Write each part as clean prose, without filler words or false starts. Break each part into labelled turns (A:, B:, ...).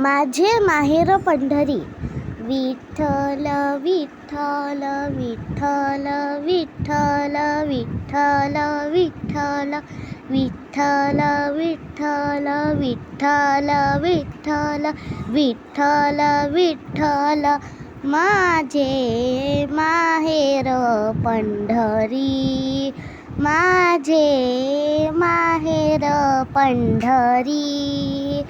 A: माझे माहेर पंढरी. विठ्ठल विठ्ठल विठ्ठल विठ्ठल विठ्ठल विठ्ठल विठ्ठल विठ्ठल विठ्ठल विठ्ठल विठ्ठल विठ्ठल माझे माहेर पंढरी. माझे माहेर पंढरी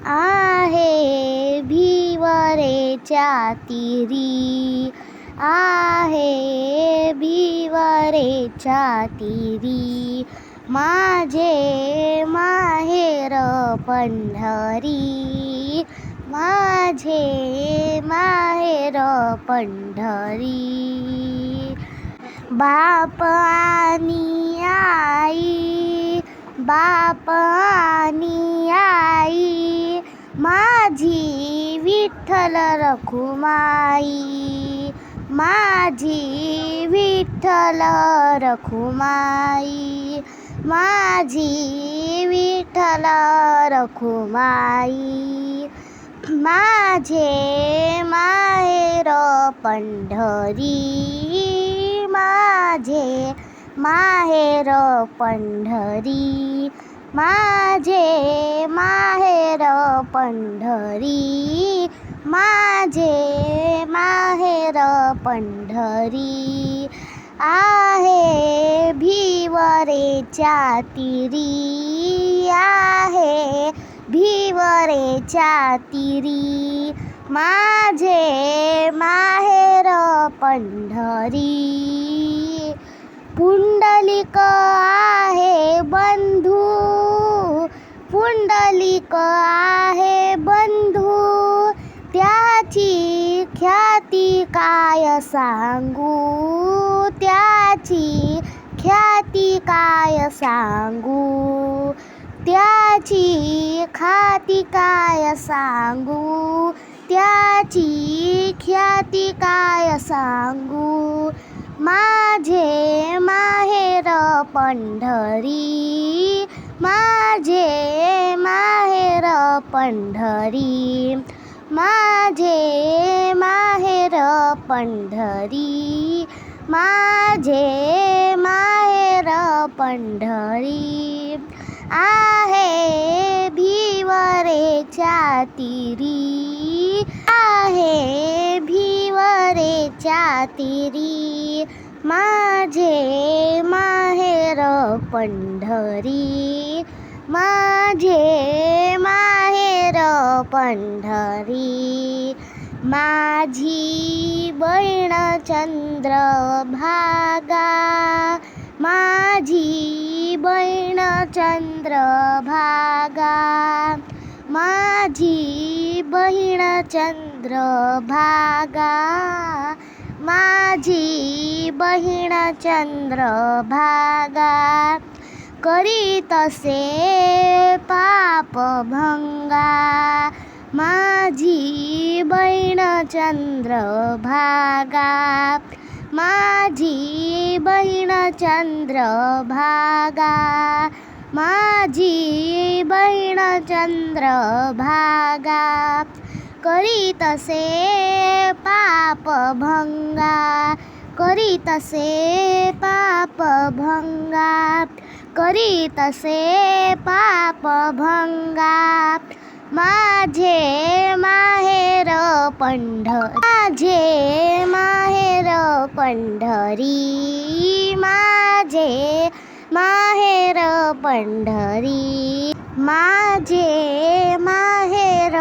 A: आहे भिवरेच्या तीरी. आहे भिवरेच्या तीरी माझे माहेर पंढरी. माझे माहेर पंढरी. बाप आणि आई, बाप आणि आई माझी विठ्ठल रखुमाई. माझी विठ्ठल रखुमाई. माझी विठ्ठल रखुमाई. माझे माहेर पंढरी. माझे माहेर पंढरी. माझे माहेर पंढरी. माझे माहेर पंढरी आहे भिवरेच्या तीरी. आहे भिवरेच्या तीरी माझे माहेर पंढरी. पुंडलिक आहे बंधू, पुंडलिक आहे बंधू त्याची ख्याती काय सांगू. त्याची ख्याती काय सांगू. त्याची ख्याती काय सांगू. त्याची ख्याती काय सांगू. माझे माहेर पंढरी. माझे माहेर पंढरी. माझे माहेर पंढरी. माझे माहेर पंढरी आहे भिवरेच्या तीरी. आहे भिवरेच्या तीरी माझे माहेर पंढरी. माझे माहेर पंढरी. माझी बहीण चंद्रभागा. माझी बहीण चंद्रभागा. माझी बहीण चंद्रभागा. माझी बहीण चंद्रभागा करीतसे पापभंगा. माझी बहीण चंद्रभागा. माझी बहीण चंद्रभागा. माझी बहीण चंद्रभागा करीतसे पापभंगा. करीतसे पापभंगा. करीतसे पापभंगा माझे माहेर पंढरी. माझे माहेर पंढरी. माझे माहेर पंढरी. माझे माहेर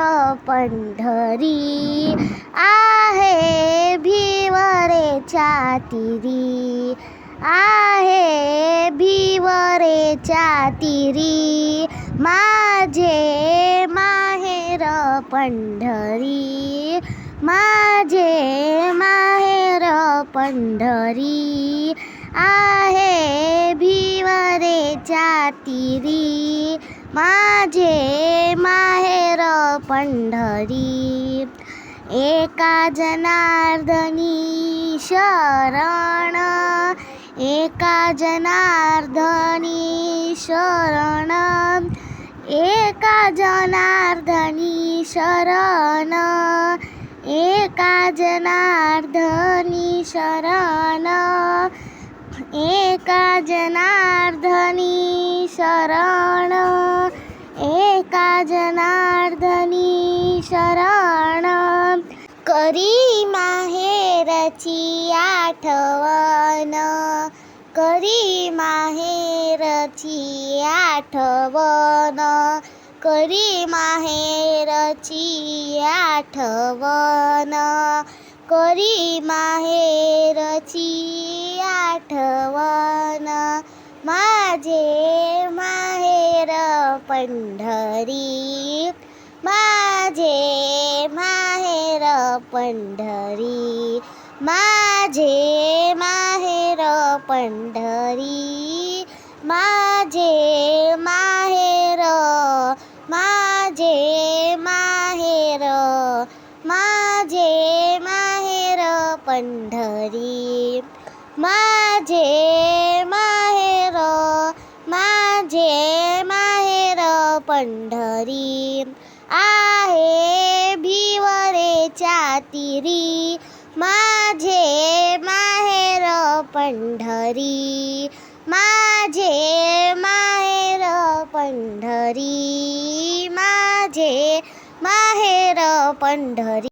A: पंढरी आहे भिवरेच्या तीरी. आहे भिवरेच्या तीरी माझे माहेर पंढरी. माझे माहेर पंढरी आहे भिवरेच्या तीरी माझे माहेर पंढरी. एका जनार्दनी शरण. एका जनार्दनी शरण. एका जनार्दनी शरण, एका जनार्दनी शरण, एका जनार्दनी शरण, एका जनार्दनी शरण. करी माहेरची आठवण, करी माहेरची आठवण, करी माहेरची आठवण, करी माहेरची आठवण. माझे माहेर पंढरी, माझे माहेर पंढरी, माझे माहेर पंढरी, माझे माहेर, माझे माहेर, माझे माहेर पंढरी, माझे माहेर, माझे माहेर पंढरी. आहे भिवरेच्या तीरी, माझे माहेर पंढरी, माझे माहेर पंढरी, माझे माहेर पंढरी.